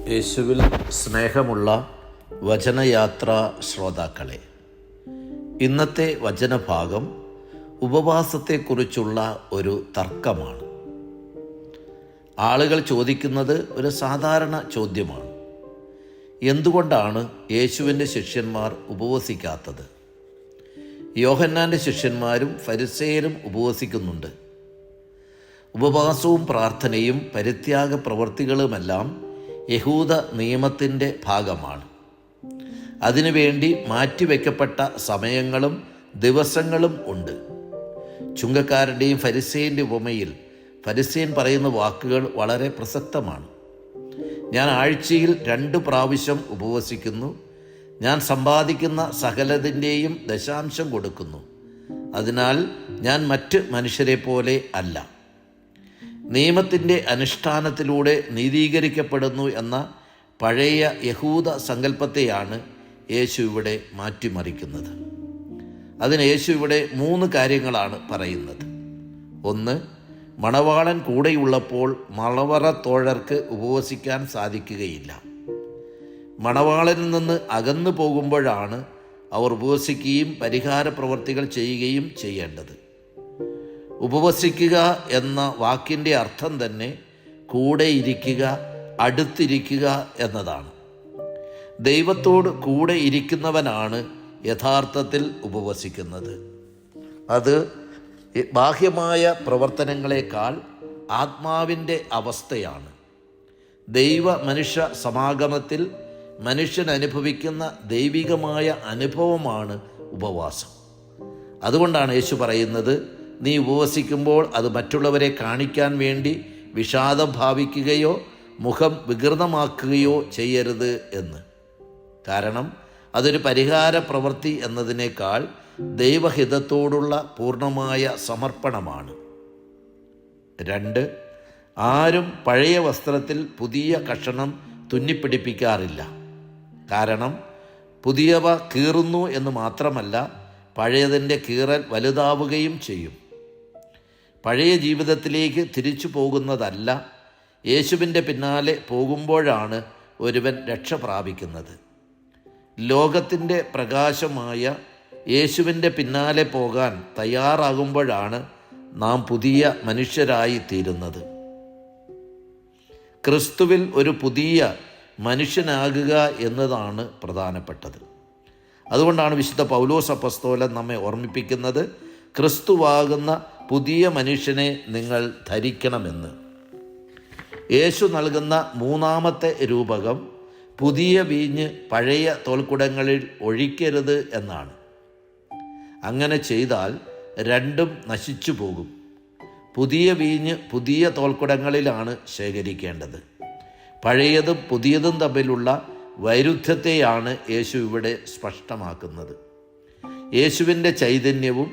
യേശുവിൽ സ്നേഹമുള്ള വചനയാത്രാ ശ്രോതാക്കളെ, ഇന്നത്തെ വചനഭാഗം ഉപവാസത്തെക്കുറിച്ചുള്ള ഒരു തർക്കമാണ്. ആളുകൾ ചോദിക്കുന്നത് ഒരു സാധാരണ ചോദ്യമാണ്: എന്തുകൊണ്ടാണ് യേശുവിൻ്റെ ശിഷ്യന്മാർ ഉപവസിക്കാത്തത്? യോഹന്നാൻ്റെ ശിഷ്യന്മാരും ഫരിസേയരും ഉപവസിക്കുന്നുണ്ട്. ഉപവാസവും പ്രാർത്ഥനയും പരിത്യാഗ പ്രവൃത്തികളുമെല്ലാം യഹൂദ നിയമത്തിൻ്റെ ഭാഗമാണ്. അതിനുവേണ്ടി മാറ്റിവെക്കപ്പെട്ട സമയങ്ങളും ദിവസങ്ങളും ഉണ്ട്. ചുങ്കക്കാരൻ്റെയും ഫരിസേയൻ്റെ ഉപമയിൽ ഫരിസേയൻ പറയുന്ന വാക്കുകൾ വളരെ പ്രസക്തമാണ്. ഞാൻ ആഴ്ചയിൽ 2 പ്രാവശ്യം ഉപവസിക്കുന്നു. ഞാൻ സമ്പാദിക്കുന്ന സകലതിൻ്റെയും ദശാംശം കൊടുക്കുന്നു. അതിനാൽ ഞാൻ മറ്റ് മനുഷ്യരെ പോലെ അല്ല. നിയമത്തിൻ്റെ അനുഷ്ഠാനത്തിലൂടെ നീതീകരിക്കപ്പെടുന്നു എന്ന പഴയ യഹൂദ സങ്കല്പത്തെയാണ് യേശു ഇവിടെ മാറ്റിമറിക്കുന്നത്. അതിന് യേശു ഇവിടെ 3 കാര്യങ്ങളാണ് പറയുന്നത്. 1, മണവാളൻ കൂടെയുള്ളപ്പോൾ മണവറ തോഴർക്ക് ഉപവസിക്കാൻ സാധിക്കുകയില്ല. മണവാളനിൽ നിന്ന് അകന്നു പോകുമ്പോഴാണ് അവർ ഉപവസിക്കുകയും പരിഹാര പ്രവൃത്തികൾ ചെയ്യുകയും ചെയ്യേണ്ടത്. ഉപവസിക്കുക എന്ന വാക്കിൻ്റെ അർത്ഥം തന്നെ കൂടെ ഇരിക്കുക, അടുത്തിരിക്കുക എന്നതാണ്. ദൈവത്തോട് കൂടെ ഇരിക്കുന്നവനാണ് യഥാർത്ഥത്തിൽ ഉപവസിക്കുന്നത്. അത് ബാഹ്യമായ പ്രവർത്തനങ്ങളെക്കാൾ ആത്മാവിൻ്റെ അവസ്ഥയാണ്. ദൈവ മനുഷ്യ സമാഗമത്തിൽ മനുഷ്യൻ അനുഭവിക്കുന്ന ദൈവികമായ അനുഭവമാണ് ഉപവാസം. അതുകൊണ്ടാണ് യേശു പറയുന്നത്, നീ ഉപവസിക്കുമ്പോൾ അത് മറ്റുള്ളവരെ കാണിക്കാൻ വേണ്ടി വിഷാദം ഭാവിക്കുകയോ മുഖം വികൃതമാക്കുകയോ ചെയ്യരുത് എന്ന്. കാരണം അതൊരു പരിഹാര പ്രവൃത്തി എന്നതിനേക്കാൾ ദൈവഹിതത്തോടുള്ള പൂർണ്ണമായ സമർപ്പണമാണ്. 2, ആരും പഴയ വസ്ത്രത്തിൽ പുതിയ കഷണം തുന്നിപ്പിടിപ്പിക്കാറില്ല. കാരണം പുതിയവ കീറുന്നു എന്ന് മാത്രമല്ല, പഴയതിൻ്റെ കീറൽ വലുതാവുകയും ചെയ്യും. പഴയ ജീവിതത്തിലേക്ക് തിരിച്ചു പോകുന്നതല്ല, യേശുവിൻ്റെ പിന്നാലെ പോകുമ്പോഴാണ് ഒരുവൻ രക്ഷ പ്രാപിക്കുന്നത്. ലോകത്തിൻ്റെ പ്രകാശമായ യേശുവിൻ്റെ പിന്നാലെ പോകാൻ തയ്യാറാകുമ്പോഴാണ് നാം പുതിയ മനുഷ്യരായി തീരുന്നത്. ക്രിസ്തുവിൽ ഒരു പുതിയ മനുഷ്യനാകുക എന്നതാണ് പ്രധാനപ്പെട്ടത്. അതുകൊണ്ടാണ് വിശുദ്ധ പൗലോസ് അപ്പസ്തോലൻ നമ്മെ ഓർമ്മിപ്പിക്കുന്നത്, ക്രിസ്തുവാകുന്ന പുതിയ മനുഷ്യനെ നിങ്ങൾ ധരിക്കണമെന്ന്. യേശു നൽകുന്ന 3ാമത്തെ രൂപകം പുതിയ വീഞ്ഞ് പഴയ തോൽക്കുടങ്ങളിൽ ഒഴിക്കരുത് എന്നാണ്. അങ്ങനെ ചെയ്താൽ രണ്ടും നശിച്ചു പോകും. പുതിയ വീഞ്ഞ് പുതിയ തോൽക്കുടങ്ങളിലാണ് ശേഖരിക്കേണ്ടത്. പഴയതും പുതിയതും തമ്മിലുള്ള വൈരുദ്ധ്യത്തെയാണ് യേശു ഇവിടെ സ്പഷ്ടമാക്കുന്നത്. യേശുവിൻ്റെ ചൈതന്യവും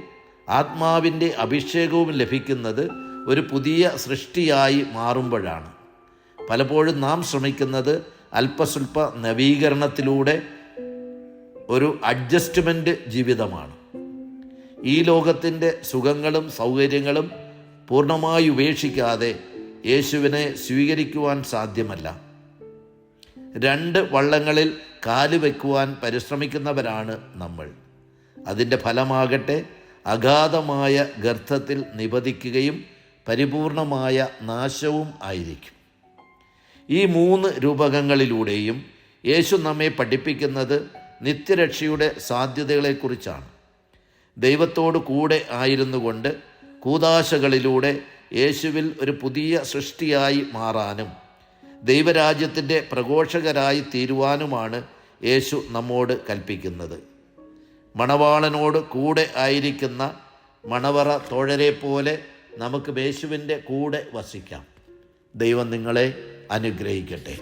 ആത്മാവിൻ്റെ അഭിഷേകവും ലഭിക്കുന്നത് ഒരു പുതിയ സൃഷ്ടിയായി മാറുമ്പോഴാണ്. പലപ്പോഴും നാം ശ്രമിക്കുന്നത് അല്പസ്വല്പ നവീകരണത്തിലൂടെ ഒരു അഡ്ജസ്റ്റ്മെൻറ്റ് ജീവിതമാണ്. ഈ ലോകത്തിൻ്റെ സുഖങ്ങളും സൗകര്യങ്ങളും പൂർണ്ണമായി ഉപേക്ഷിക്കാതെ യേശുവിനെ സ്വീകരിക്കുവാൻ സാധ്യമല്ല. 2 വള്ളങ്ങളിൽ കാല് വയ്ക്കുവാൻ പരിശ്രമിക്കുന്നവരാണ് നമ്മൾ. അതിൻ്റെ ഫലമാകട്ടെ അഗാധമായ ഗർത്തത്തിൽ നിപതിക്കുകയും പരിപൂർണമായ നാശവും ആയിരിക്കും. ഈ 3 രൂപകങ്ങളിലൂടെയും യേശു നമ്മെ പഠിപ്പിക്കുന്നത് നിത്യരക്ഷയുടെ സാധ്യതകളെക്കുറിച്ചാണ്. ദൈവത്തോട് കൂടെ ആയിരുന്നു കൊണ്ട് കൂദാശകളിലൂടെ യേശുവിൽ ഒരു പുതിയ സൃഷ്ടിയായി മാറാനും ദൈവരാജ്യത്തിൻ്റെ പ്രഘോഷകരായി തീരുവാനുമാണ് യേശു നമ്മോട് കൽപ്പിക്കുന്നത്. മണവാളനോട് കൂടെ ആയിരിക്കുന്ന മണവറ തോഴരെ പോലെ നമുക്ക് യേശുവിൻ്റെ കൂടെ വസിക്കാം. ദൈവം നിങ്ങളെ അനുഗ്രഹിക്കട്ടെ.